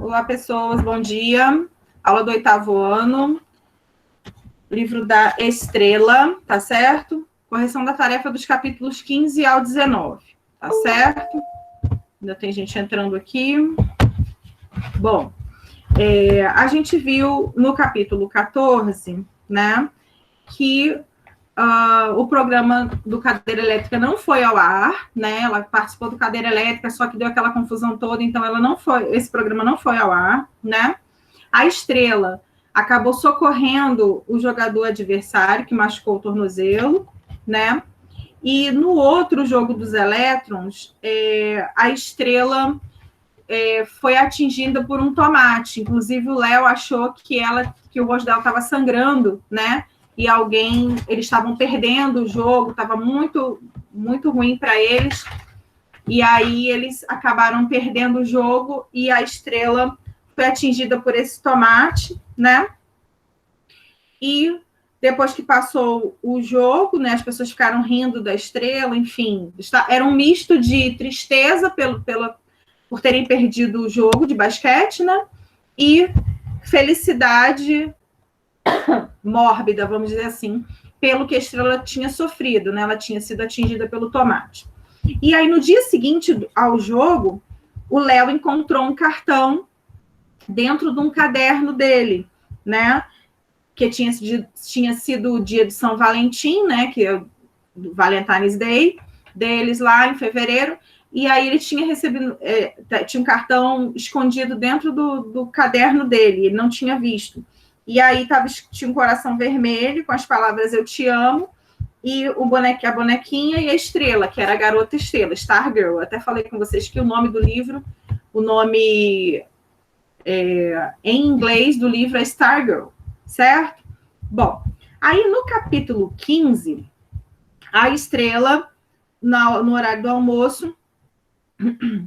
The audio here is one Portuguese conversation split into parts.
Olá, pessoas, bom dia. Aula do 8º ano, livro da Estrela, tá certo? Correção da tarefa dos capítulos 15 ao 19, tá certo? Ainda tem gente entrando aqui. Bom, a gente viu no capítulo 14, né, que o programa do Cadeira Elétrica não foi ao ar, né? Ela participou do Cadeira Elétrica, só que deu aquela confusão toda, então esse programa não foi ao ar, né? A Estrela acabou socorrendo o jogador adversário que machucou o tornozelo, né? E no outro jogo dos Elétrons, a Estrela foi atingida por um tomate. Inclusive, o Léo achou que o rosto dela estava sangrando, né? E eles estavam perdendo o jogo, estava muito, muito ruim para eles. E aí eles acabaram perdendo o jogo e a Estrela foi atingida por esse tomate, né? E depois que passou o jogo, né, as pessoas ficaram rindo da Estrela, enfim, era um misto de tristeza por terem perdido o jogo de basquete, né? E felicidade mórbida, vamos dizer assim, pelo que a Estrela tinha sofrido, né? Ela tinha sido atingida pelo tomate. E aí, no dia seguinte ao jogo, o Léo encontrou um cartão dentro de um caderno dele, né? Que tinha sido o dia de São Valentim, né? Que é o Valentine's Day deles lá em fevereiro. E aí ele tinha recebido, tinha um cartão escondido dentro do caderno dele, ele não tinha visto. E aí tinha um coração vermelho com as palavras "eu te amo", e a bonequinha e a estrela, que era a garota estrela, Stargirl. Eu até falei com vocês que o nome do livro, o nome em inglês do livro é Stargirl, certo? Bom, aí no capítulo 15, a Estrela, no horário do almoço,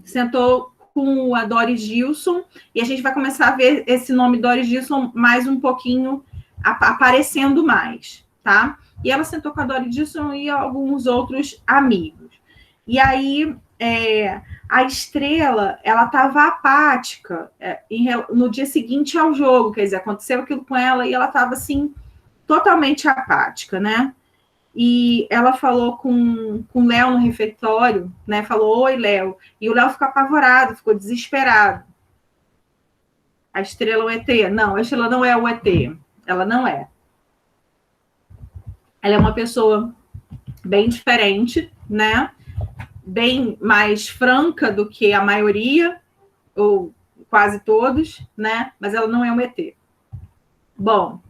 sentou com a Doris Gilson, e a gente vai começar a ver esse nome Doris Gilson mais um pouquinho aparecendo mais, tá? E ela sentou com a Doris Gilson e alguns outros amigos. E aí, a Estrela, ela estava apática no dia seguinte ao jogo, quer dizer, aconteceu aquilo com ela e ela estava, assim, totalmente apática, né? E ela falou com o Léo no refeitório, né? Falou, oi, Léo. E o Léo ficou apavorado, ficou desesperado. A Estrela é um ET? Não, a Estrela não é um ET. Ela não é. Ela é uma pessoa bem diferente, né? Bem mais franca do que a maioria, ou quase todos, né? Mas ela não é um ET. Bom,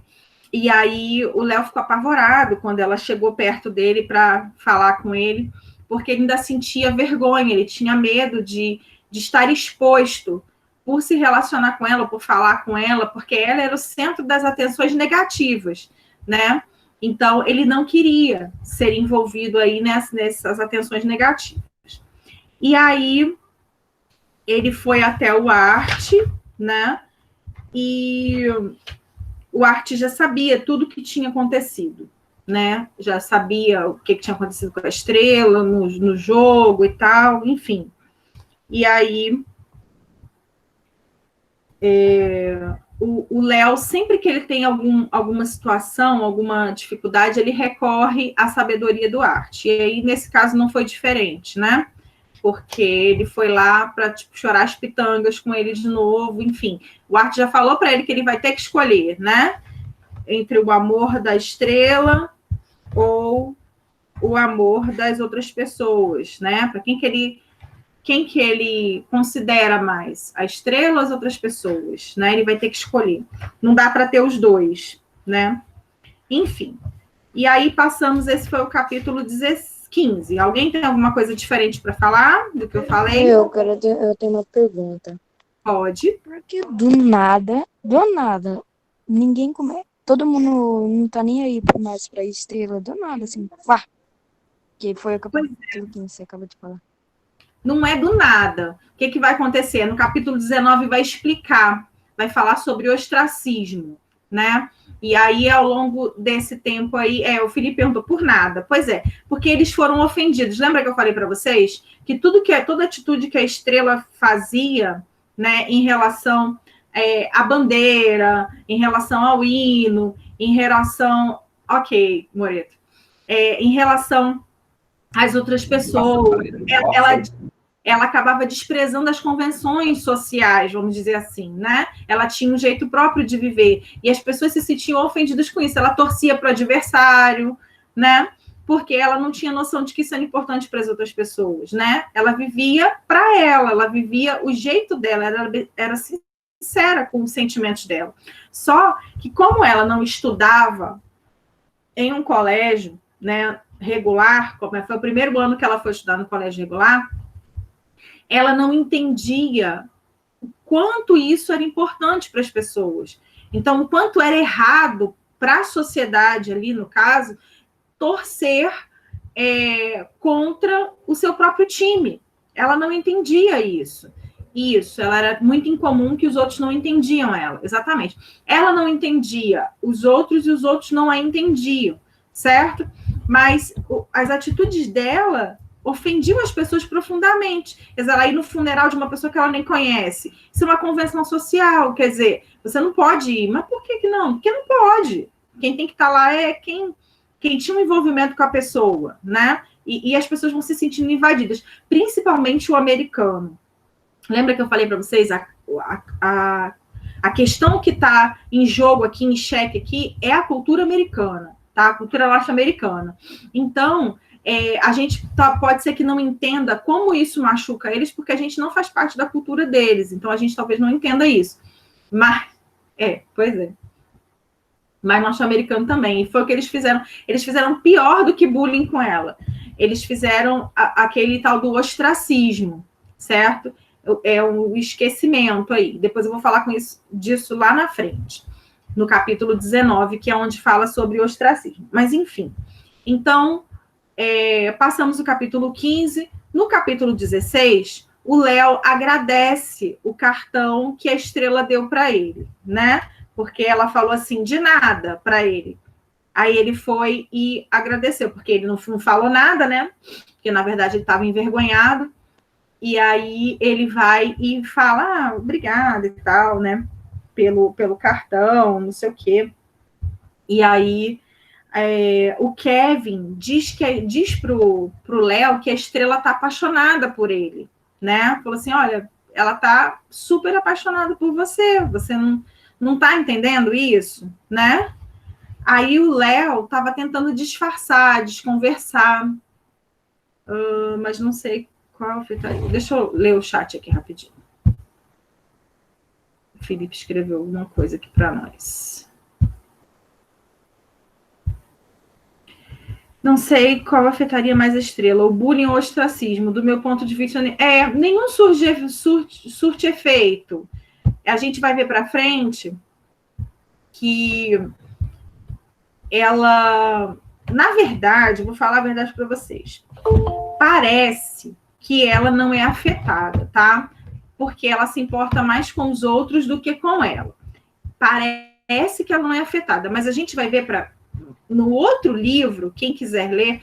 e aí o Léo ficou apavorado quando ela chegou perto dele para falar com ele, porque ele ainda sentia vergonha, ele tinha medo de estar exposto por se relacionar com ela, por falar com ela, porque ela era o centro das atenções negativas, né? Então, ele não queria ser envolvido aí nessas atenções negativas. E aí, ele foi até o Art, né? E o Art já sabia tudo o que tinha acontecido, né? Já sabia o que tinha acontecido com a Estrela no jogo e tal, enfim. E aí, o Léo, sempre que ele tem alguma situação, alguma dificuldade, ele recorre à sabedoria do Art. E aí, nesse caso, não foi diferente, né? Porque ele foi lá para chorar as pitangas com ele de novo, enfim. O Art já falou para ele que ele vai ter que escolher, né? Entre o amor da Estrela ou o amor das outras pessoas, né? Para quem que ele considera mais, a Estrela ou as outras pessoas, né? Ele vai ter que escolher. Não dá para ter os dois, né? Enfim. E aí passamos, esse foi o capítulo 15. Alguém tem alguma coisa diferente para falar do que eu falei? Eu tenho uma pergunta. Pode. Porque do nada, ninguém come... Todo mundo não tá nem aí mais pra Estrela, do nada, assim, pá. Que foi o capítulo que você acabou de falar. Não é do nada. O que vai acontecer? No capítulo 19 vai explicar, vai falar sobre ostracismo, né? E aí, ao longo desse tempo aí, o Felipe perguntou por nada. Pois é, porque eles foram ofendidos. Lembra que eu falei para vocês que toda atitude que a Estrela fazia, né, em relação à bandeira, em relação ao hino, em relação... Ok, Moreto. Em relação às outras pessoas, ela acabava desprezando as convenções sociais, vamos dizer assim, né? Ela tinha um jeito próprio de viver, e as pessoas se sentiam ofendidas com isso. Ela torcia para o adversário, né? Porque ela não tinha noção de que isso era importante para as outras pessoas, né? Ela vivia para ela vivia o jeito dela, era sincera com os sentimentos dela. Só que como ela não estudava em um colégio, né, regular, como foi o primeiro ano que ela foi estudar no colégio regular, ela não entendia o quanto isso era importante para as pessoas. Então, o quanto era errado para a sociedade ali, no caso, torcer contra o seu próprio time. Ela não entendia isso. Ela era muito incomum que os outros não entendiam ela. Exatamente. Ela não entendia os outros e os outros não a entendiam, certo? Mas as atitudes dela ofendiam as pessoas profundamente. Ela ir no funeral de uma pessoa que ela nem conhece. Isso é uma convenção social, quer dizer, você não pode ir. Mas por que não? Porque não pode. Quem tem que estar lá é quem tinha um envolvimento com a pessoa, né? E as pessoas vão se sentindo invadidas, principalmente o americano. Lembra que eu falei para vocês a questão que está em jogo aqui, em xeque aqui, é a cultura americana, tá? A cultura norte-americana. Então, a gente pode ser que não entenda como isso machuca eles, porque a gente não faz parte da cultura deles. Então, a gente talvez não entenda isso. Mas, pois é. Mas norte-americano também. E foi o que eles fizeram. Eles fizeram pior do que bullying com ela. Eles fizeram aquele tal do ostracismo, certo? O esquecimento aí. Depois eu vou falar disso lá na frente, no capítulo 19, que é onde fala sobre o ostracismo. Mas, enfim. Então, passamos o capítulo 15. No capítulo 16, o Léo agradece o cartão que a Estrela deu para ele, né? Porque ela falou assim, de nada para ele. Aí ele foi e agradeceu, porque ele não falou nada, né? Porque, na verdade, ele estava envergonhado. E aí ele vai e fala, obrigada e tal, né? Pelo cartão, não sei o quê. E aí o Kevin diz pro Léo que a Estrela tá apaixonada por ele, né? Falou assim, olha, ela tá super apaixonada por você não tá entendendo isso, né? Aí o Léo tava tentando disfarçar, desconversar, mas não sei qual afetaria. Deixa eu ler o chat aqui rapidinho. O Felipe escreveu alguma coisa aqui para nós. Não sei qual afetaria mais a Estrela, o bullying ou o ostracismo. Do meu ponto de vista, nenhum surte efeito. A gente vai ver para frente que ela, na verdade, vou falar a verdade para vocês, parece que ela não é afetada, tá? Porque ela se importa mais com os outros do que com ela. Parece que ela não é afetada, mas a gente vai ver no outro livro, quem quiser ler,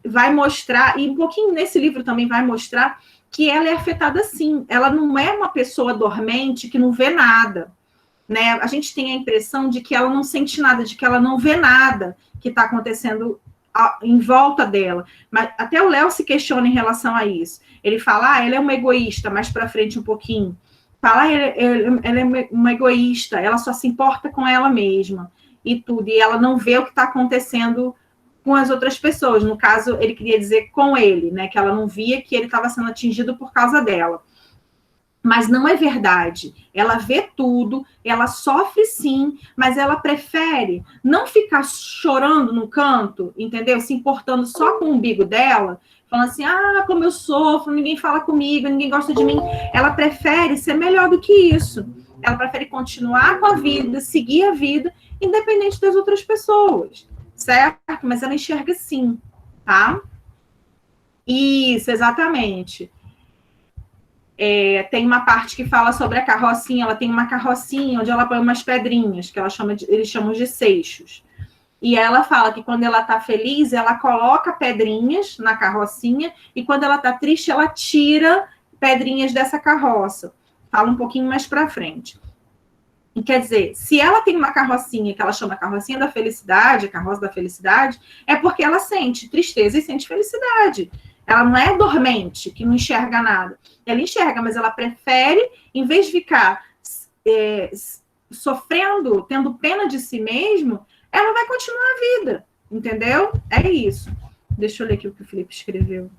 vai mostrar, e um pouquinho nesse livro também vai mostrar, que ela é afetada sim. Ela não é uma pessoa dormente que não vê nada, né? A gente tem a impressão de que ela não sente nada, de que ela não vê nada que está acontecendo em volta dela. Mas até o Léo se questiona em relação a isso. Ele fala, ela é uma egoísta, mais para frente um pouquinho. Fala, ela é uma egoísta, ela só se importa com ela mesma e tudo, e ela não vê o que está acontecendo com as outras pessoas. No caso, ele queria dizer com ele, né? Que ela não via que ele estava sendo atingido por causa dela. Mas não é verdade. Ela vê tudo, ela sofre sim, mas ela prefere não ficar chorando no canto, entendeu? Se importando só com o umbigo dela, falando assim, como eu sofro, ninguém fala comigo, ninguém gosta de mim. Ela prefere ser melhor do que isso. Ela prefere continuar com a vida, seguir a vida, independente das outras pessoas, certo? Mas ela enxerga sim, tá? Isso, exatamente. Tem uma parte que fala sobre a carrocinha, ela tem uma carrocinha onde ela põe umas pedrinhas, que eles chamam de seixos. E ela fala que quando ela está feliz, ela coloca pedrinhas na carrocinha, e quando ela está triste, ela tira pedrinhas dessa carroça. Fala um pouquinho mais para frente. E quer dizer, se ela tem uma carrocinha que ela chama carrocinha da felicidade, a carroça da felicidade, é porque ela sente tristeza e sente felicidade. Ela não é dormente, que não enxerga nada. Ela enxerga, mas ela prefere, em vez de ficar sofrendo, tendo pena de si mesmo, ela vai continuar a vida, entendeu? É isso. Deixa eu ler aqui o que o Felipe escreveu.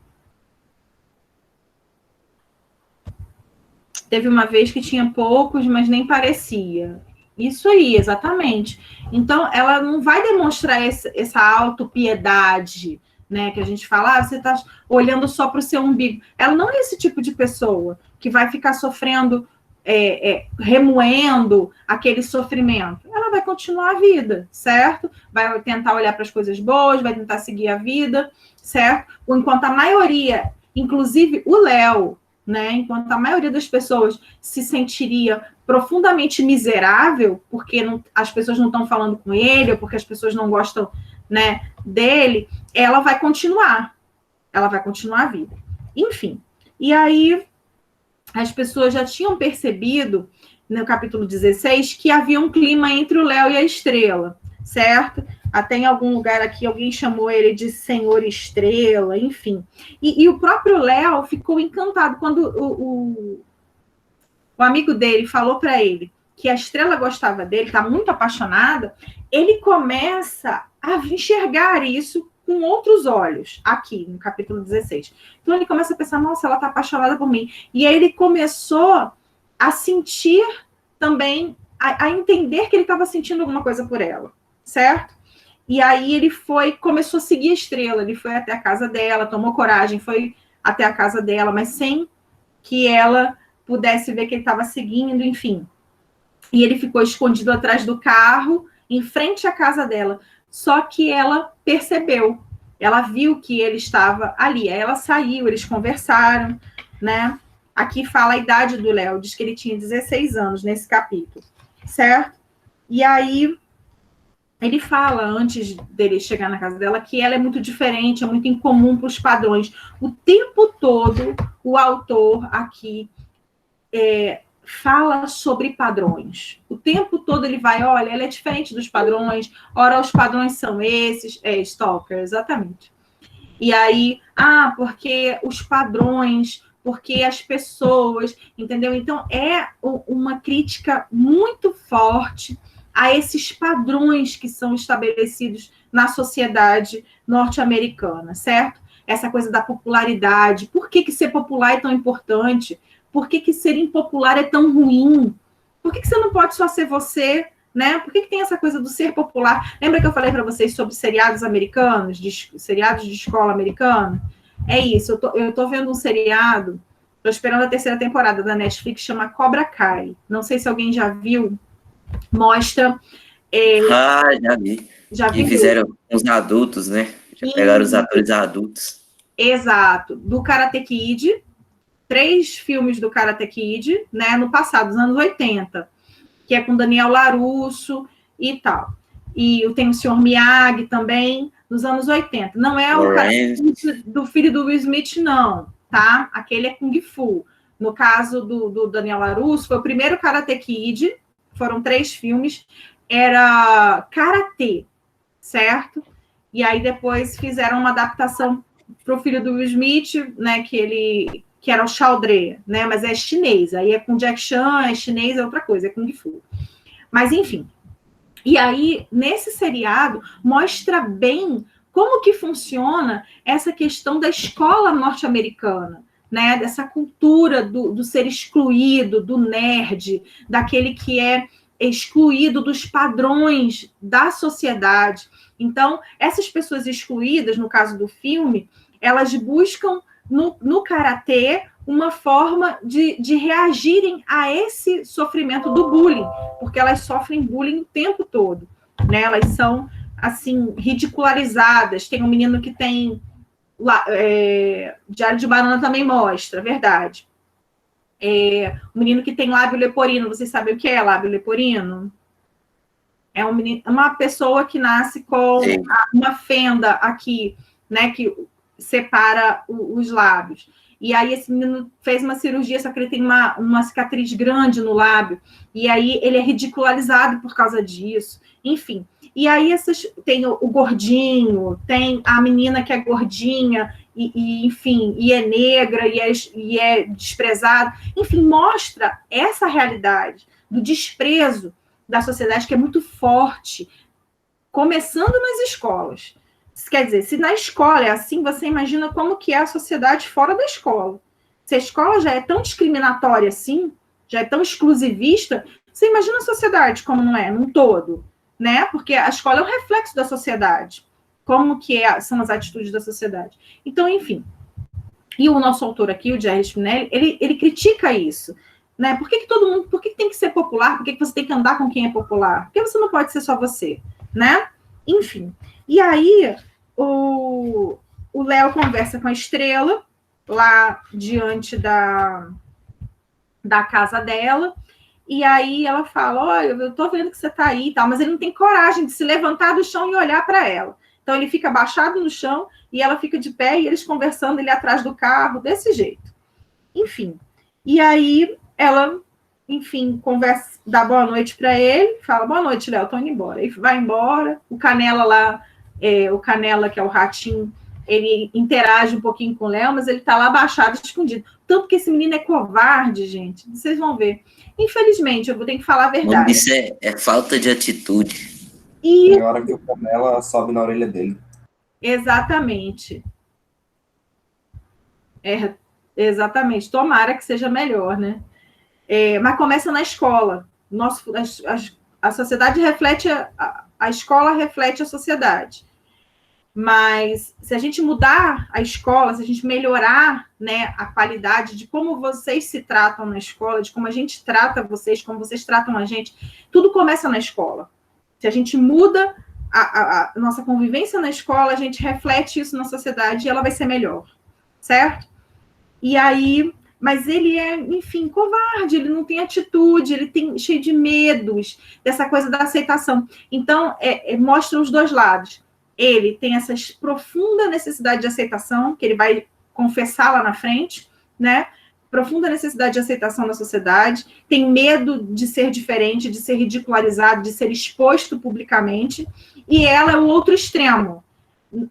Teve uma vez que tinha poucos, mas nem parecia. Isso aí, exatamente. Então, ela não vai demonstrar essa autopiedade, né? Que a gente fala, você está olhando só para o seu umbigo. Ela não é esse tipo de pessoa que vai ficar sofrendo, remoendo aquele sofrimento. Ela vai continuar a vida, certo? Vai tentar olhar para as coisas boas, vai tentar seguir a vida, certo? Enquanto a maioria, inclusive o Léo, né? Enquanto a maioria das pessoas se sentiria profundamente miserável, porque as pessoas não estão falando com ele, ou porque as pessoas não gostam, né, dele, ela vai continuar a vida. Enfim, e aí as pessoas já tinham percebido, no capítulo 16, que havia um clima entre o Léo e a Estrela, certo? Até em algum lugar aqui, alguém chamou ele de Senhor Estrela, enfim. E o próprio Léo ficou encantado quando o amigo dele falou para ele que a Estrela gostava dele, está muito apaixonada, ele começa a enxergar isso com outros olhos, aqui no capítulo 16. Então ele começa a pensar, nossa, ela está apaixonada por mim. E aí ele começou a sentir também, a entender que ele estava sentindo alguma coisa por ela, certo? E aí ele começou a seguir a Estrela, ele foi até a casa dela, tomou coragem, foi até a casa dela, mas sem que ela pudesse ver que ele estava seguindo, enfim. E ele ficou escondido atrás do carro, em frente à casa dela. Só que ela percebeu, ela viu que ele estava ali. Aí ela saiu, eles conversaram, né? Aqui fala a idade do Léo, diz que ele tinha 16 anos nesse capítulo, certo? E aí ele fala, antes dele chegar na casa dela, que ela é muito diferente, é muito incomum para os padrões. O tempo todo, o autor aqui fala sobre padrões. O tempo todo ele vai, olha, ela é diferente dos padrões, ora, os padrões são esses, Stalker, exatamente. E aí, porque os padrões, porque as pessoas, entendeu? Então, é uma crítica muito forte a esses padrões que são estabelecidos na sociedade norte-americana, certo? Essa coisa da popularidade. Por que ser popular é tão importante? Por que ser impopular é tão ruim? Por que você não pode só ser você, né? Por que tem essa coisa do ser popular? Lembra que eu falei para vocês sobre seriados americanos, seriados de escola americana? É isso, eu tô vendo um seriado, tô esperando a terceira temporada da Netflix, chama Cobra Kai. Não sei se alguém já viu, mostra... já vi. Já e fizeram os adultos, né? Já pegaram os atores adultos. Exato. Do Karate Kid, 3 filmes do Karate Kid, né? No passado, nos anos 80, que é com Daniel LaRusso e tal. E tem o Sr. Miyagi também, nos anos 80. Não é o Karate Kid do filho do Will Smith, não, tá? Aquele é Kung Fu. No caso do Daniel LaRusso, foi o primeiro Karate Kid, foram 3 filmes, era Karatê, certo? E aí depois fizeram uma adaptação para o filho do Will Smith, né, que era o Chaldré, né, mas é chinês, aí é com Jack Chan, é chinês, é outra coisa, é Kung Fu. Mas, enfim. E aí, nesse seriado, mostra bem como que funciona essa questão da escola norte-americana, né, dessa cultura do ser excluído, do nerd, daquele que é excluído dos padrões da sociedade. Então, essas pessoas excluídas, no caso do filme, elas buscam no karatê uma forma de reagirem a esse sofrimento do bullying, porque elas sofrem bullying o tempo todo, né? Elas são, assim, ridicularizadas. Tem um menino que tem... Diário de Banana também mostra, verdade. O menino que tem lábio leporino, vocês sabem o que é lábio leporino? É uma pessoa que nasce com uma fenda aqui, né, que separa os lábios. E aí esse menino fez uma cirurgia, só que ele tem uma cicatriz grande no lábio, e aí ele é ridicularizado por causa disso. Enfim, e aí tem o gordinho, tem a menina que é gordinha, enfim, e é negra, e é desprezada. Enfim, mostra essa realidade do desprezo da sociedade, que é muito forte, começando nas escolas. Quer dizer, se na escola é assim, você imagina como que é a sociedade fora da escola. Se a escola já é tão discriminatória assim, já é tão exclusivista, você imagina a sociedade como não é, num todo, né? Porque a escola é um reflexo da sociedade. Como que são as atitudes da sociedade. Então, enfim. E o nosso autor aqui, o Jerry Spinelli, ele critica isso. Né? Por que todo mundo, por que tem que ser popular? Por que você tem que andar com quem é popular? Por que você não pode ser só você? Né? Enfim. E aí, o Léo conversa com a Estrela, lá diante da casa dela, e aí ela fala, olha, eu tô vendo que você tá aí e tal, mas ele não tem coragem de se levantar do chão e olhar para ela. Então ele fica abaixado no chão e ela fica de pé e eles conversando, ele atrás do carro, desse jeito. Enfim. E aí ela, enfim, conversa, dá boa noite para ele, fala, boa noite, Léo, tô indo embora. Aí vai embora, o Canela lá, o Canela, que é o ratinho, ele interage um pouquinho com o Léo, mas ele tá lá abaixado, escondido. Tanto que esse menino é covarde, gente, vocês vão ver. Infelizmente, eu vou ter que falar a verdade. Isso é falta de atitude. E na hora que o Canela sobe na orelha dele. Exatamente. Exatamente. Tomara que seja melhor, né? Mas começa na escola. A sociedade reflete, a escola reflete a sociedade. Mas se a gente mudar a escola, se a gente melhorar, né, a qualidade de como vocês se tratam na escola, de como a gente trata vocês, como vocês tratam a gente, tudo começa na escola. Se a gente muda a nossa convivência na escola, a gente reflete isso na sociedade e ela vai ser melhor, certo? E aí, mas ele é, enfim, covarde, ele não tem atitude, ele tem cheio de medos dessa coisa da aceitação. Então, mostra os dois lados. Ele tem essa profunda necessidade de aceitação, que ele vai confessar lá na frente, né? Profunda necessidade de aceitação na sociedade, tem medo de ser diferente, de ser ridicularizado, de ser exposto publicamente, e ela é o outro extremo.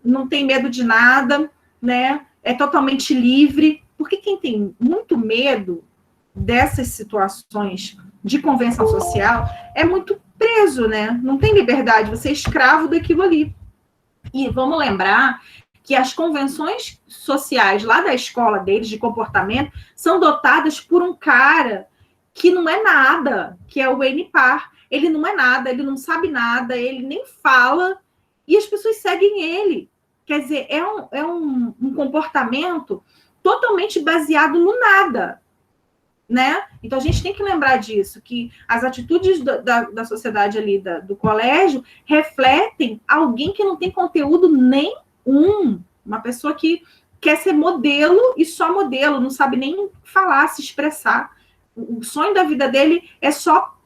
Não tem medo de nada, né? É totalmente livre, porque quem tem muito medo dessas situações de convenção social é muito preso, né? Não tem liberdade, você é escravo daquilo ali. E vamos lembrar que as convenções sociais lá da escola deles, de comportamento, são dotadas por um cara que não é nada, que é o NPAR. Ele não é nada, ele não sabe nada, ele nem fala, e as pessoas seguem ele. Quer dizer, é um comportamento totalmente baseado no nada, né? Então, a gente tem que lembrar disso, que as atitudes da sociedade ali, do colégio, refletem alguém que não tem conteúdo nenhum. Uma pessoa que quer ser modelo e só modelo, não sabe nem falar, se expressar. O sonho da vida dele é só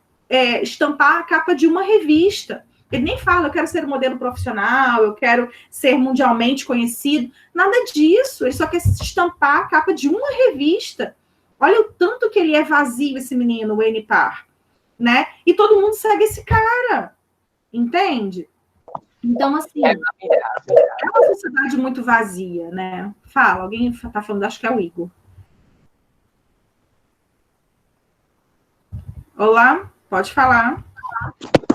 estampar a capa de uma revista. Ele nem fala, eu quero ser um modelo profissional, eu quero ser mundialmente conhecido. Nada disso, ele só quer estampar a capa de uma revista. Olha o tanto que ele é vazio, esse menino, o NPAR, né? E todo mundo segue esse cara, entende? Então, assim, é uma sociedade muito vazia, né? Fala, alguém está falando, acho que é o Igor. Olá, pode falar.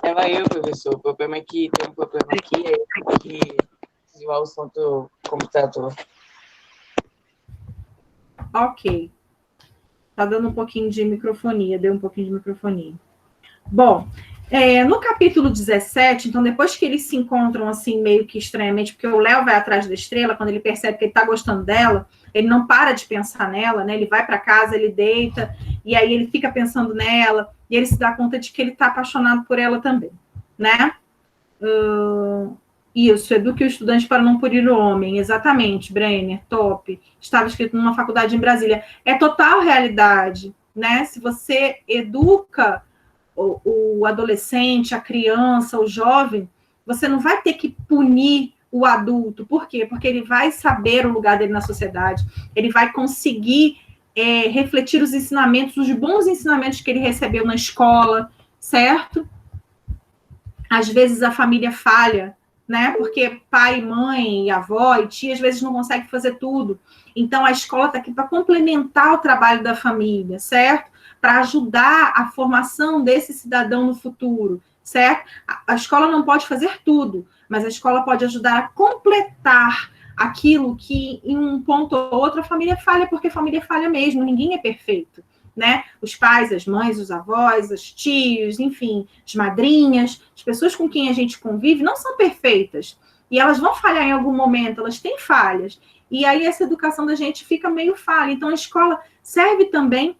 Ela eu, professor. O problema é que tem um problema aqui, é que desligar o som do computador. Ok. Tá dando um pouquinho de microfonia, deu um pouquinho de microfonia. Bom, no capítulo 17, então, depois que eles se encontram, assim, meio que estranhamente, porque o Léo vai atrás da Estrela, quando ele percebe que ele tá gostando dela, ele não para de pensar nela, né? Ele vai para casa, ele deita, e aí ele fica pensando nela, e ele se dá conta de que ele tá apaixonado por ela também, né? Isso, eduque o estudante para não punir o homem. Exatamente, Brenner, top. Estava escrito numa faculdade em Brasília. É total realidade, né? Se você educa o adolescente, a criança, o jovem, você não vai ter que punir o adulto. Por quê? Porque ele vai saber o lugar dele na sociedade, ele vai conseguir refletir os ensinamentos, os bons ensinamentos que ele recebeu na escola, certo? Às vezes a família falha, né? Porque pai, mãe, avó e tia, às vezes não conseguem fazer tudo. Então, a escola está aqui para complementar o trabalho da família, certo? Para ajudar a formação desse cidadão no futuro, certo? A escola não pode fazer tudo, mas a escola pode ajudar a completar aquilo que, em um ponto ou outro, a família falha, porque a família falha mesmo, ninguém é perfeito, né? Os pais, as mães, os avós, os tios, enfim, as madrinhas, as pessoas com quem a gente convive não são perfeitas. E elas vão falhar em algum momento, elas têm falhas. E aí essa educação da gente fica meio falha. Então a escola serve também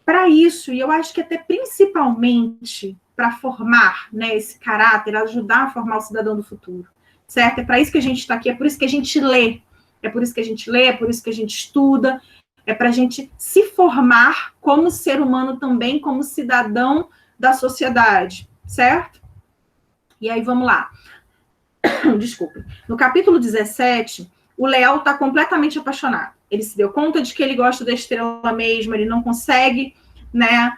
para isso. E eu acho que até principalmente para formar, né, esse caráter, ajudar a formar o cidadão do futuro. Certo? É para isso que a gente está aqui, é por isso que a gente lê. É por isso que a gente lê, é por isso que a gente estuda. É para a gente se formar como ser humano também, como cidadão da sociedade, certo? E aí, vamos lá. Desculpe. No capítulo 17, o Léo está completamente apaixonado. Ele se deu conta de que ele gosta da estrela mesmo, ele não consegue, né,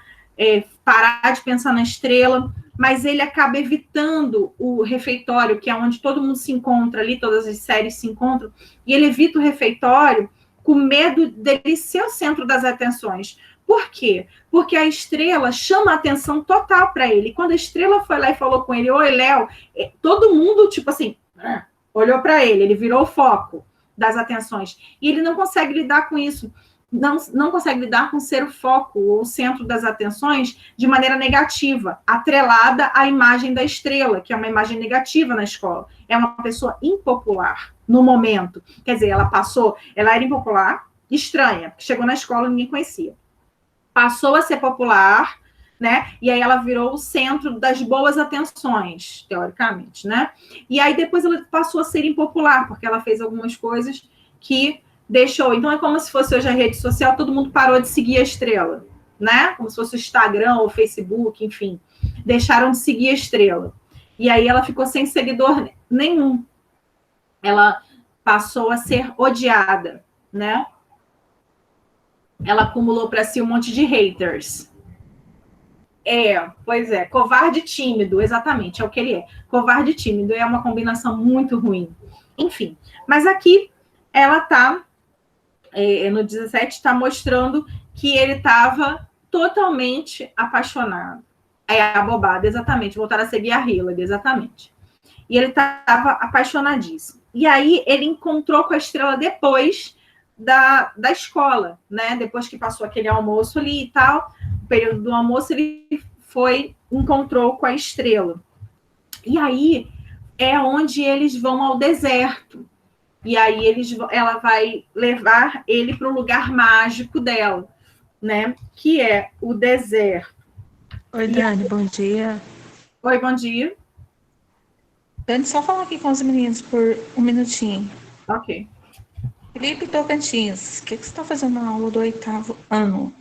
parar de pensar na estrela, mas ele acaba evitando o refeitório, que é onde todo mundo se encontra ali, todas as séries se encontram, e ele evita o refeitório com medo dele ser o centro das atenções. Por quê? Porque a estrela chama a atenção total para ele. Quando a estrela foi lá e falou com ele, oi, Léo, todo mundo, tipo assim, olhou para ele, ele virou o foco das atenções. E ele não consegue lidar com isso. Não consegue lidar com ser o foco, ou o centro das atenções, de maneira negativa, atrelada à imagem da estrela, que é uma imagem negativa na escola. É uma pessoa impopular no momento. Quer dizer, ela era impopular, estranha, porque chegou na escola e ninguém conhecia. Passou a ser popular, né? E aí ela virou o centro das boas atenções, teoricamente, né? E aí depois ela passou a ser impopular, porque ela fez algumas coisas que deixou. Então é como se fosse hoje a rede social, todo mundo parou de seguir a estrela, né? Como se fosse o Instagram ou o Facebook, enfim. Deixaram de seguir a estrela. E aí ela ficou sem seguidor nenhum. Ela passou a ser odiada, né? Ela acumulou para si um monte de haters. Pois é, covarde e tímido, exatamente, é o que ele é. Covarde e tímido é uma combinação muito ruim. Enfim, mas aqui ela está, no 17, está mostrando que ele estava totalmente apaixonado. É abobado, exatamente, voltar a seguir a Hillary, exatamente. E ele estava apaixonadíssimo. E aí ele encontrou com a estrela depois da escola, né? Depois que passou aquele almoço ali e tal, o período do almoço, ele encontrou com a estrela. E aí é onde eles vão ao deserto. E aí ela vai levar ele para o lugar mágico dela, né? Que é o deserto. Oi, Dani, bom dia. Oi, bom dia. Dani, só falar aqui com os meninos por um minutinho. Ok. Felipe Tocantins, o que você está fazendo na aula do 8º ano?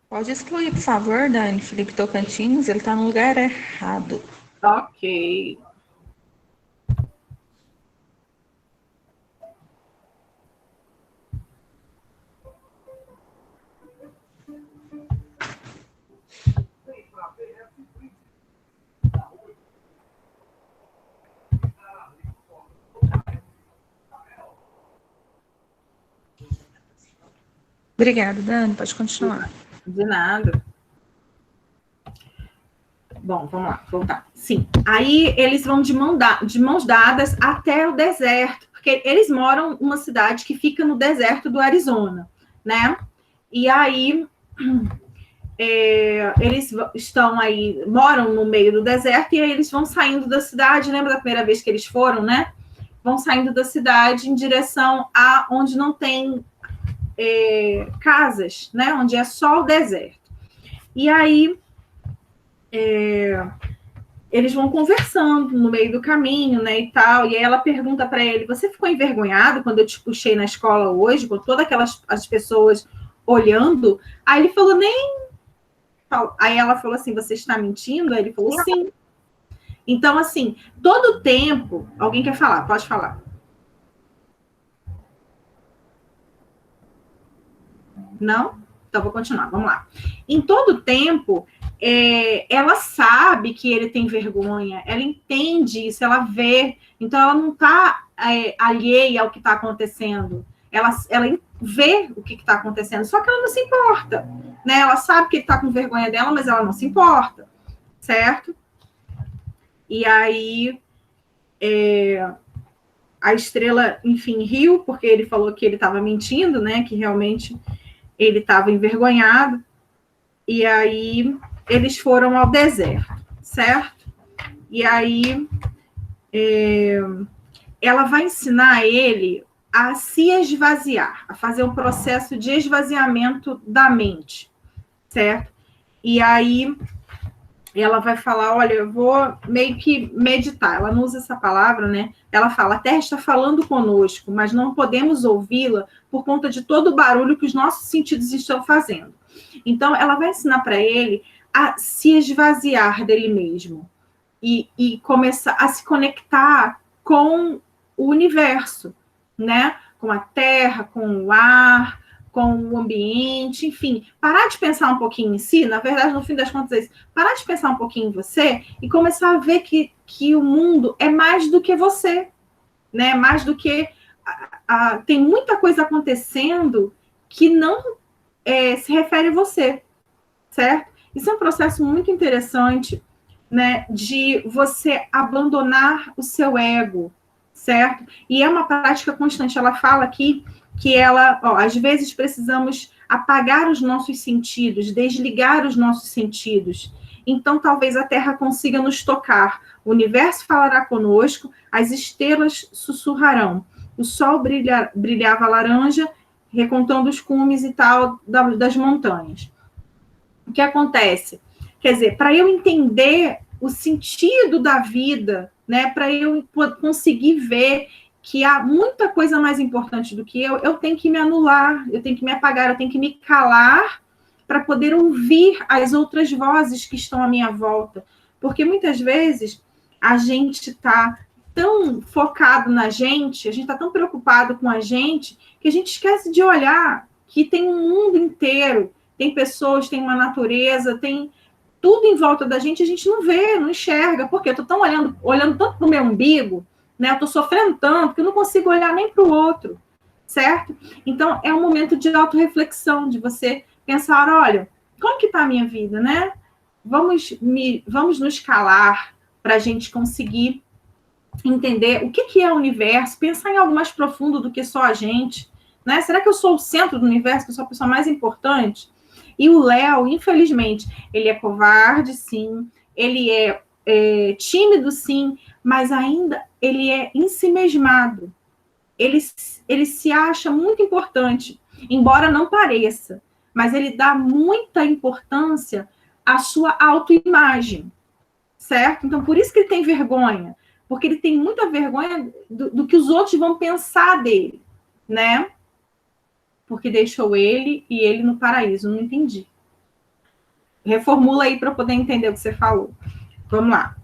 Pode excluir, por favor, Dani. Felipe Tocantins, ele está no lugar errado. Ok. Obrigada, Dani. Pode continuar. De nada. Bom, vamos lá, voltar. Sim. Aí eles vão de mãos dadas até o deserto, porque eles moram numa cidade que fica no deserto do Arizona, né? E aí eles estão aí, moram no meio do deserto, e aí eles vão saindo da cidade. Lembra da primeira vez que eles foram, né? Vão saindo da cidade em direção a onde não tem casas, né? Onde é só o deserto. E aí eles vão conversando no meio do caminho, né, e tal, e aí ela pergunta para ele, você ficou envergonhado quando eu te puxei na escola hoje, com todas as pessoas olhando? Aí ele falou, nem... Aí ela falou assim, você está mentindo? Aí ele falou, sim. Então, assim, todo tempo... Alguém quer falar? Pode falar. Não? Então, vou continuar, vamos lá. Em todo tempo, ela sabe que ele tem vergonha, ela entende isso, ela vê, então ela não está alheia ao que está acontecendo, ela vê o que está acontecendo, só que ela não se importa, né? Ela sabe que ele está com vergonha dela, mas ela não se importa, certo? E aí, a Estrela, enfim, riu, porque ele falou que ele estava mentindo, né? Que realmente ele estava envergonhado, e aí eles foram ao deserto, certo? E aí ela vai ensinar ele a se esvaziar, a fazer um processo de esvaziamento da mente, certo? E aí ela vai falar, olha, eu vou meio que meditar. Ela não usa essa palavra, né? Ela fala, a Terra está falando conosco, mas não podemos ouvi-la por conta de todo o barulho que os nossos sentidos estão fazendo. Então, ela vai ensinar para ele a se esvaziar dele mesmo e começar a se conectar com o universo, né? Com a Terra, com o ar, com o ambiente, enfim, parar de pensar um pouquinho em si, na verdade, no fim das contas é isso, parar de pensar um pouquinho em você e começar a ver que o mundo é mais do que você, né? Mais do que... tem muita coisa acontecendo que não se refere a você, certo? Isso é um processo muito interessante, né? De você abandonar o seu ego, certo? E é uma prática constante. Ela fala aqui que às vezes precisamos apagar os nossos sentidos, desligar os nossos sentidos. Então, talvez a Terra consiga nos tocar. O falará conosco, as estrelas sussurrarão. O sol brilhava laranja, recontando os cumes e tal das montanhas. O que acontece? Quer dizer, para eu entender o sentido da vida, né, para eu conseguir ver que há muita coisa mais importante do que eu tenho que me anular, eu tenho que me apagar, eu tenho que me calar para poder ouvir as outras vozes que estão à minha volta. Porque muitas vezes a gente está tão focado na gente, a gente está tão preocupado com a gente, que a gente esquece de olhar que tem um mundo inteiro, tem pessoas, tem uma natureza, tem tudo em volta da gente, a gente não vê, não enxerga. Por quê? Eu estou tão olhando tanto para o meu umbigo, né? Eu estou sofrendo tanto que eu não consigo olhar nem para o outro, certo? Então, é um momento de autorreflexão, de você pensar, olha, como que está a minha vida, né? Vamos nos calar para a gente conseguir entender o que é o universo, pensar em algo mais profundo do que só a gente, né? Será que eu sou o centro do universo, que eu sou a pessoa mais importante? E o Léo, infelizmente, ele é covarde, sim, ele é tímido, sim, mas ainda ele é ensimesmado. Ele se acha muito importante, embora não pareça, mas ele dá muita importância à sua autoimagem, certo? Então, por isso que ele tem vergonha, porque ele tem muita vergonha do que os outros vão pensar dele, né? Porque deixou ele e ele no paraíso. Não entendi. Reformula aí para eu poder entender o que você falou. Vamos lá.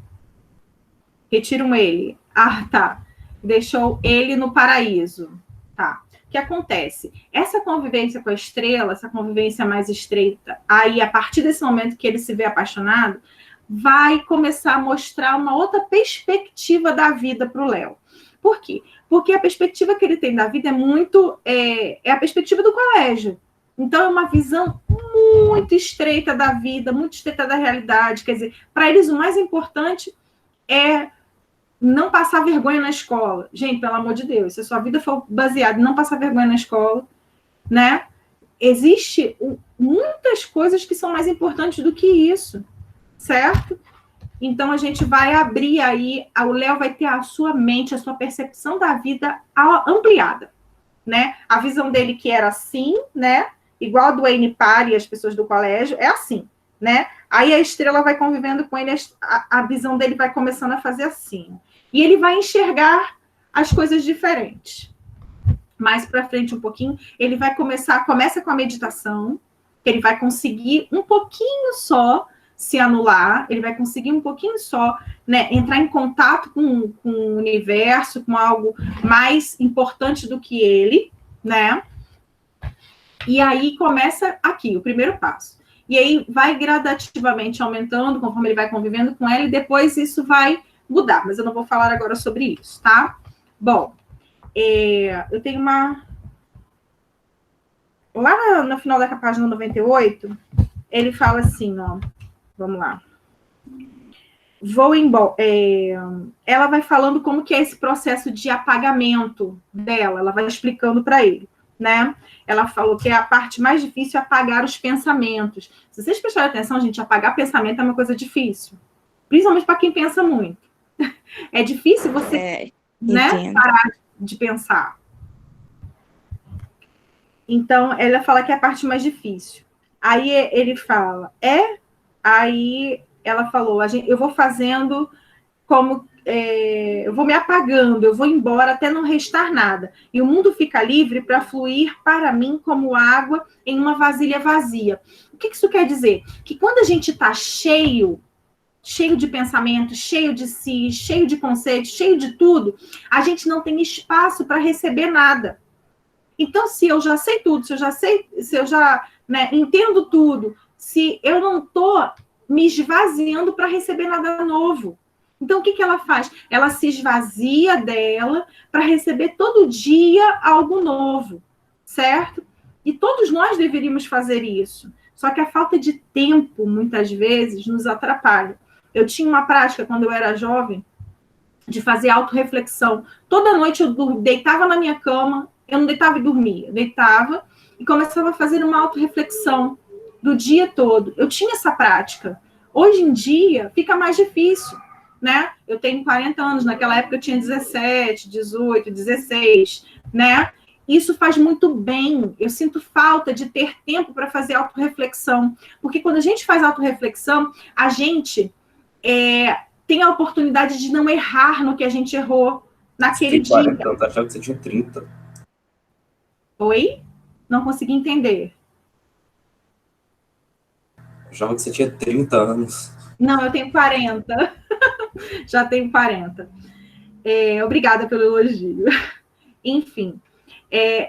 Retiram ele. Ah, tá. Deixou ele no paraíso. Tá. O que acontece? Essa convivência com a estrela, essa convivência mais estreita, aí, a partir desse momento que ele se vê apaixonado, vai começar a mostrar uma outra perspectiva da vida para o Léo. Por quê? Porque a perspectiva que ele tem da vida é a perspectiva do colégio. Então, é uma visão muito estreita da vida, muito estreita da realidade. Quer dizer, para eles o mais importante é não passar vergonha na escola. Gente, pelo amor de Deus, se a sua vida for baseada em não passar vergonha na escola, né? Existe muitas coisas que são mais importantes do que isso, certo? Então, a gente vai abrir aí, o Léo vai ter a sua mente, a sua percepção da vida ampliada, né? A visão dele que era assim, né? Igual a do N Par e as pessoas do colégio, é assim, né? Aí a estrela vai convivendo com ele, a visão dele vai começando a fazer assim. E ele vai enxergar as coisas diferentes. Mais para frente um pouquinho, ele vai começa com a meditação, ele vai conseguir um pouquinho só se anular, ele vai conseguir um pouquinho só, né, entrar em contato com o universo, com algo mais importante do que ele, né? E aí começa aqui, o primeiro passo. E aí vai gradativamente aumentando, conforme ele vai convivendo com ela, e depois isso vai mudar, mas eu não vou falar agora sobre isso, tá? Bom, eu tenho uma... Lá no final da página 98, ele fala assim, ó, vamos lá. Vou embora. Ela vai falando como que é esse processo de apagamento dela, ela vai explicando para ele, né? Ela falou que a parte mais difícil é apagar os pensamentos. Se vocês prestarem atenção, gente, apagar pensamento é uma coisa difícil, principalmente para quem pensa muito. É difícil você, né, parar de pensar. Então, ela fala que é a parte mais difícil. Aí ele fala, Aí ela falou, eu vou fazendo como... eu vou me apagando, eu vou embora até não restar nada. E o mundo fica livre para fluir para mim como água em uma vasilha vazia. O que isso quer dizer? Que quando a gente está cheio de pensamento, cheio de si, cheio de conceitos, cheio de tudo, a gente não tem espaço para receber nada. Então, se eu já sei tudo, se eu já né, entendo tudo, se eu não estou me esvaziando para receber nada novo. Então, o que ela faz? Ela se esvazia dela para receber todo dia algo novo, certo? E todos nós deveríamos fazer isso. Só que a falta de tempo, muitas vezes, nos atrapalha. Eu tinha uma prática, quando eu era jovem, de fazer autorreflexão. Toda noite eu deitava na minha cama, eu não deitava e dormia. Eu deitava e começava a fazer uma autorreflexão do dia todo. Eu tinha essa prática. Hoje em dia, fica mais difícil, né? Eu tenho 40 anos, naquela época eu tinha 17, 18, 16, né? Isso faz muito bem. Eu sinto falta de ter tempo para fazer autorreflexão. Porque quando a gente faz autorreflexão, a gente tem a oportunidade de não errar no que a gente errou naquele dia. 40, eu achava que você tinha 30. Oi? Não consegui entender. Eu achava que você tinha 30 anos. Não, eu tenho 40. Já tenho 40. Obrigada pelo elogio. Enfim.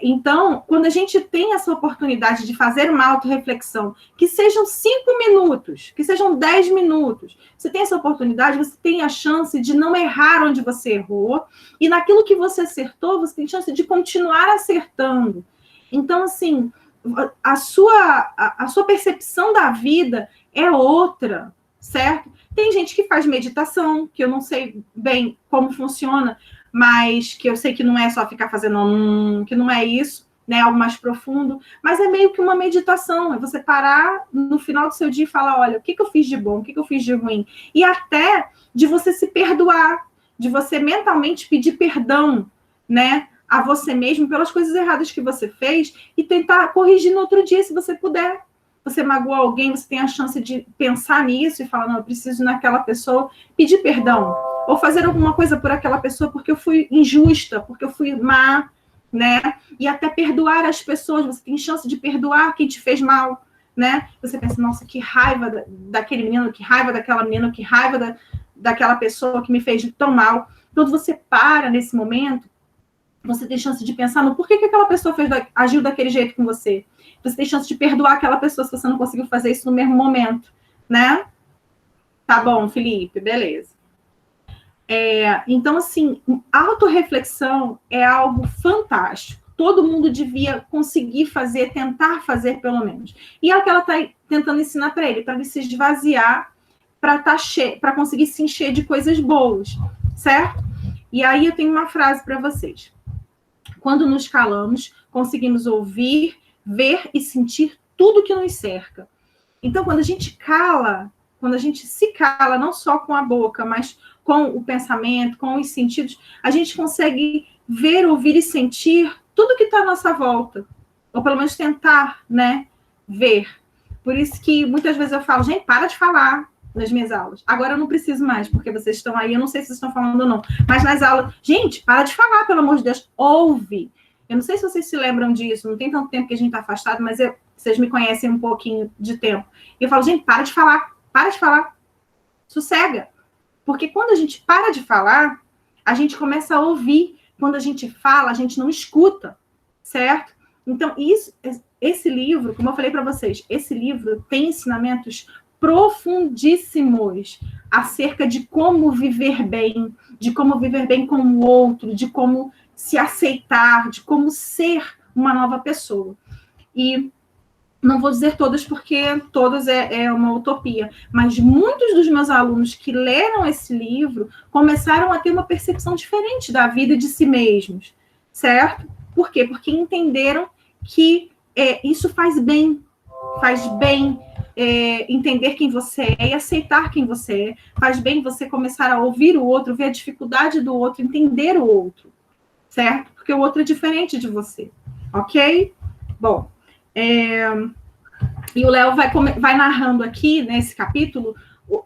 Então, quando a gente tem essa oportunidade de fazer uma autorreflexão, que sejam 5 minutos, que sejam 10 minutos, você tem essa oportunidade, você tem a chance de não errar onde você errou, e naquilo que você acertou, você tem chance de continuar acertando. Então, assim, a sua percepção da vida é outra, certo? Tem gente que faz meditação, que eu não sei bem como funciona, mas que eu sei que não é só ficar fazendo que não é isso, né, algo mais profundo, mas é meio que uma meditação, é você parar no final do seu dia e falar, olha, o que eu fiz de bom, o que eu fiz de ruim, e até de você se perdoar, de você mentalmente pedir perdão, né, a você mesmo pelas coisas erradas que você fez e tentar corrigir no outro dia, se você puder. Você magoou alguém, você tem a chance de pensar nisso e falar, não, eu preciso naquela pessoa, pedir perdão, ou fazer alguma coisa por aquela pessoa porque eu fui injusta, porque eu fui má, né? E até perdoar as pessoas, você tem chance de perdoar quem te fez mal, né? Você pensa, nossa, que raiva daquele menino, que raiva daquela menina, que raiva daquela pessoa que me fez tão mal. Quando você para nesse momento, você tem chance de pensar no porquê que aquela pessoa agiu daquele jeito com você. Você tem chance de perdoar aquela pessoa se você não conseguiu fazer isso no mesmo momento, né? Tá bom, Felipe, beleza. Então, assim, autorreflexão é algo fantástico. Todo mundo devia conseguir fazer, tentar fazer pelo menos. E é o que ela está tentando ensinar para ele se esvaziar, para conseguir se encher de coisas boas, certo? E aí eu tenho uma frase para vocês. Quando nos calamos, conseguimos ouvir, ver e sentir tudo que nos cerca. Então, quando a gente se cala, não só com a boca, mas com o pensamento, com os sentidos, a gente consegue ver, ouvir e sentir tudo que está à nossa volta. Ou pelo menos tentar, né, ver. Por isso que muitas vezes eu falo, gente, para de falar nas minhas aulas. Agora eu não preciso mais, porque vocês estão aí, eu não sei se vocês estão falando ou não, mas nas aulas, gente, para de falar, pelo amor de Deus, ouve. Eu não sei se vocês se lembram disso, não tem tanto tempo que a gente está afastado, mas vocês me conhecem um pouquinho de tempo. E eu falo, gente, para de falar, sossega. Porque quando a gente para de falar, a gente começa a ouvir. Quando a gente fala, a gente não escuta, certo? Então, esse livro, como eu falei para vocês, esse livro tem ensinamentos profundíssimos acerca de como viver bem, de como viver bem com o outro, de como se aceitar, de como ser uma nova pessoa. E não vou dizer todas, porque todas é uma utopia, mas muitos dos meus alunos que leram esse livro começaram a ter uma percepção diferente da vida e de si mesmos, certo? Por quê? Porque entenderam que isso faz bem entender quem você é e aceitar quem você é, faz bem você começar a ouvir o outro, ver a dificuldade do outro, entender o outro, certo? Porque o outro é diferente de você, ok? Bom, e o Léo vai narrando aqui, nesse capítulo,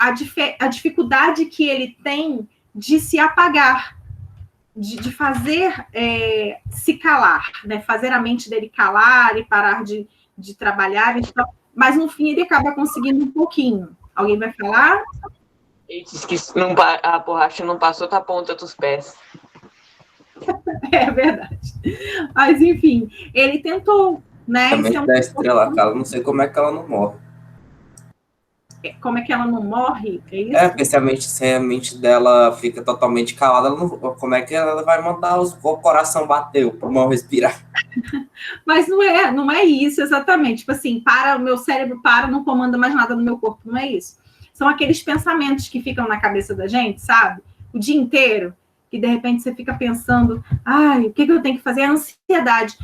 a dificuldade que ele tem de se apagar, de fazer se calar, né? Fazer a mente dele calar e parar de trabalhar, então, mas no fim ele acaba conseguindo um pouquinho. Alguém vai falar? Ele disse que a borracha não passou da ponta dos pés. É verdade. Mas, enfim, ele tentou, né? A mente da Estrela, cara, não sei como é que ela não morre. Como é que ela não morre? É isso? Porque se a mente dela fica totalmente calada, como é que ela vai mandar o coração bater, o pulmão respirar? Mas não é isso exatamente. Tipo assim, o meu cérebro não comanda mais nada no meu corpo, não é isso. São aqueles pensamentos que ficam na cabeça da gente, sabe? O dia inteiro, que de repente você fica pensando, o que eu tenho que fazer? É a ansiedade.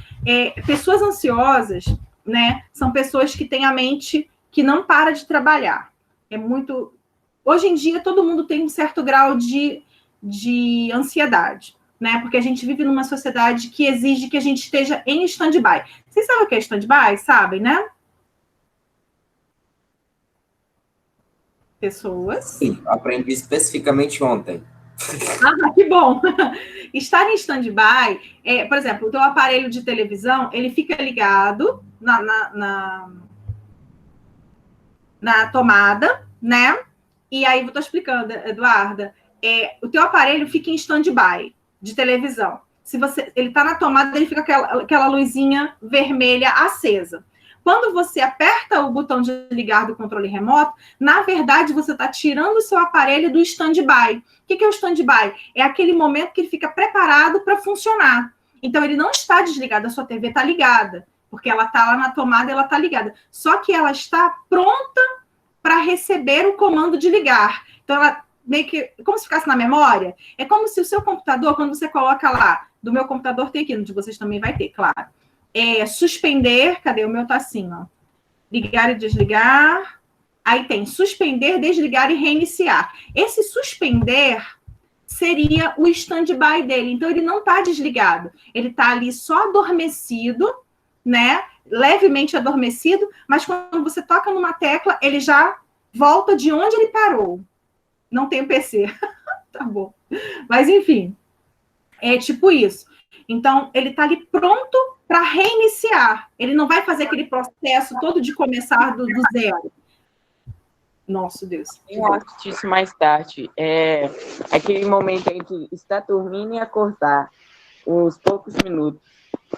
Pessoas ansiosas, né, são pessoas que têm a mente que não para de trabalhar. Hoje em dia, todo mundo tem um certo grau de ansiedade, né? Porque a gente vive numa sociedade que exige que a gente esteja em stand-by. Vocês sabem o que é stand-by? Sabem, né? Pessoas. Sim, aprendi especificamente ontem. Que bom! Estar em stand-by, por exemplo, o teu aparelho de televisão, ele fica ligado na tomada, né? E aí, eu estou explicando, Eduarda, o teu aparelho fica em stand-by de televisão. Ele está na tomada, ele fica aquela luzinha vermelha acesa. Quando você aperta o botão de ligar do controle remoto, na verdade, você está tirando o seu aparelho do stand-by. O que é o stand-by? É aquele momento que ele fica preparado para funcionar. Então, ele não está desligado, a sua TV está ligada, porque ela está lá na tomada e ela está ligada. Só que ela está pronta para receber o comando de ligar. Então, ela meio que, como se ficasse na memória, é como se o seu computador, quando você coloca lá, do meu computador tem aqui, no de vocês também vai ter, claro. Suspender, cadê? O meu tá assim, ó. Ligar e desligar. Aí tem suspender, desligar e reiniciar. Esse suspender seria o stand-by dele. Então, ele não está desligado. Ele está ali só adormecido, né? Levemente adormecido, mas quando você toca numa tecla, ele já volta de onde ele parou. Não tem o PC. Tá bom. Mas, enfim, é tipo isso. Então, ele está ali pronto para reiniciar. Ele não vai fazer aquele processo todo de começar do zero. Nossa, Deus. Eu acho disso mais tarde. Aquele momento entre estar dormindo e acordar. Uns poucos minutos.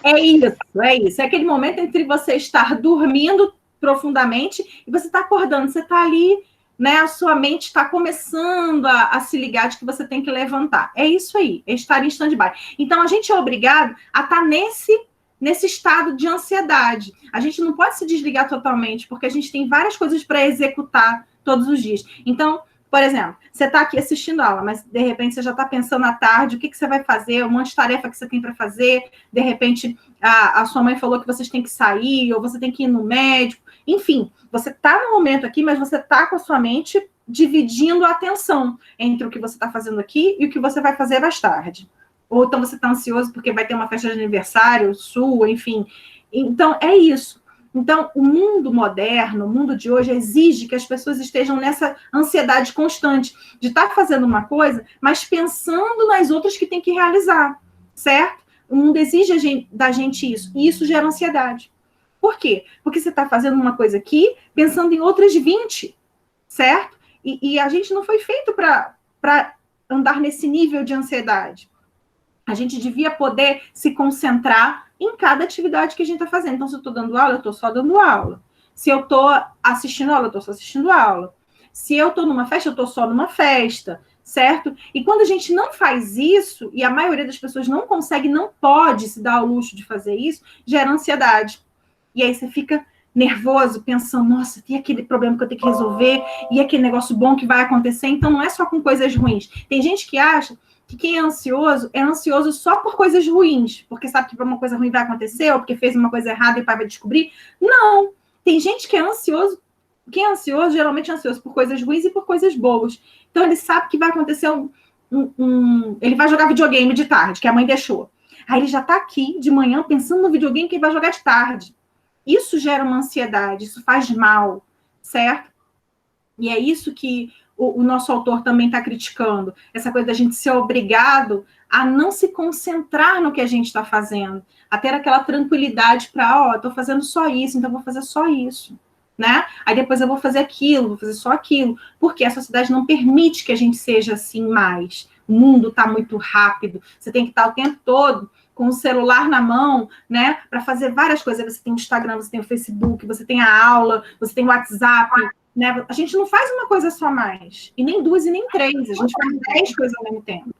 É isso. É aquele momento entre você estar dormindo profundamente e você está acordando. Você está ali, né? A sua mente está começando a se ligar de que você tem que levantar. É isso aí, é estar em stand-by. Então, a gente é obrigado a estar nesse estado de ansiedade. A gente não pode se desligar totalmente, porque a gente tem várias coisas para executar todos os dias. Então, por exemplo, você está aqui assistindo a aula, mas de repente você já está pensando à tarde o que você vai fazer, um monte de tarefa que você tem para fazer, de repente a sua mãe falou que vocês têm que sair, ou você tem que ir no médico, enfim, você está no momento aqui, mas você está com a sua mente dividindo a atenção entre o que você está fazendo aqui e o que você vai fazer mais tarde. Ou então você está ansioso porque vai ter uma festa de aniversário sua, enfim. Então, é isso. Então, o mundo moderno, o mundo de hoje, exige que as pessoas estejam nessa ansiedade constante de estar fazendo uma coisa, mas pensando nas outras que tem que realizar, certo? O mundo exige da gente isso, e isso gera ansiedade. Por quê? Porque você está fazendo uma coisa aqui, pensando em outras 20, certo? E a gente não foi feito para andar nesse nível de ansiedade. A gente devia poder se concentrar em cada atividade que a gente está fazendo. Então, se eu estou dando aula, eu estou só dando aula. Se eu estou assistindo aula, eu estou só assistindo aula. Se eu estou numa festa, eu estou só numa festa, certo? E quando a gente não faz isso, e a maioria das pessoas não consegue, não pode se dar ao luxo de fazer isso, gera ansiedade. E aí você fica nervoso, pensando, nossa, tem aquele problema que eu tenho que resolver, e aquele negócio bom que vai acontecer. Então, não é só com coisas ruins. Tem gente que acha que quem é ansioso só por coisas ruins, porque sabe que uma coisa ruim vai acontecer, ou porque fez uma coisa errada e o pai vai descobrir. Não! Tem gente que é ansioso, quem é ansioso, geralmente é ansioso por coisas ruins e por coisas boas. Então, ele sabe que vai acontecer ele vai jogar videogame de tarde, que a mãe deixou. Aí ele já está aqui, de manhã, pensando no videogame que ele vai jogar de tarde. Isso gera uma ansiedade, isso faz mal, certo? E é isso que o nosso autor também está criticando, essa coisa da gente ser obrigado a não se concentrar no que a gente está fazendo, a ter aquela tranquilidade para, estou fazendo só isso, então vou fazer só isso, né? Aí depois eu vou fazer aquilo, vou fazer só aquilo, porque a sociedade não permite que a gente seja assim mais. O mundo está muito rápido, você tem que estar o tempo todo com o celular na mão, né, para fazer várias coisas. Você tem o Instagram, você tem o Facebook, você tem a aula, você tem o WhatsApp, né? A gente não faz uma coisa só mais, e nem duas e nem três, a gente faz 10 coisas ao mesmo tempo,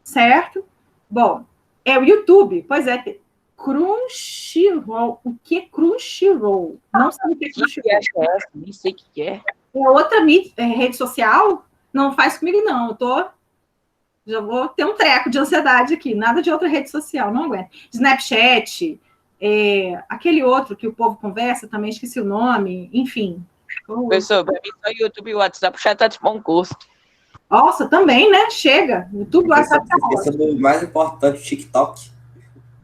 certo? Bom, é o YouTube, pois é, Crunchyroll. O que é Crunchyroll? Não sei o que é Crunchyroll. Nem sei o que é. É outra rede social? Não faz comigo, não. Já vou ter um treco de ansiedade aqui. Nada de outra rede social, não aguento. Snapchat, aquele outro que o povo conversa, também esqueci o nome, enfim. Pessoal, para mim só YouTube e WhatsApp já tá de bom gosto. Nossa, também, né? Chega. YouTube, WhatsApp tá Esse é o mais importante, o TikTok.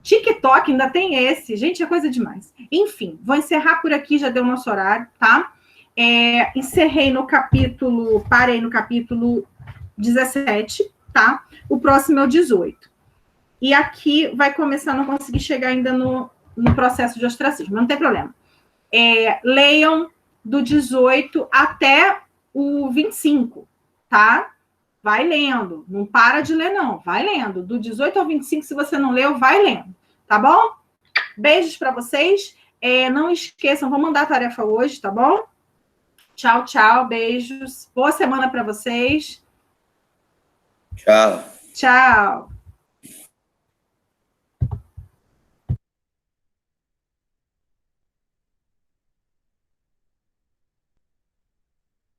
TikTok ainda tem esse. Gente, é coisa demais. Enfim, vou encerrar por aqui, já deu o nosso horário, tá? Parei no capítulo 17, tá? O próximo é o 18. E aqui vai começar, não consegui chegar ainda no processo de ostracismo, não tem problema. Leiam do 18 até o 25, tá? Vai lendo, não para de ler, não. Vai lendo. Do 18 ao 25, se você não leu, vai lendo. Tá bom? Beijos para vocês. Não esqueçam, vou mandar a tarefa hoje, tá bom? Tchau, tchau. Beijos. Boa semana para vocês. Tchau. Tchau.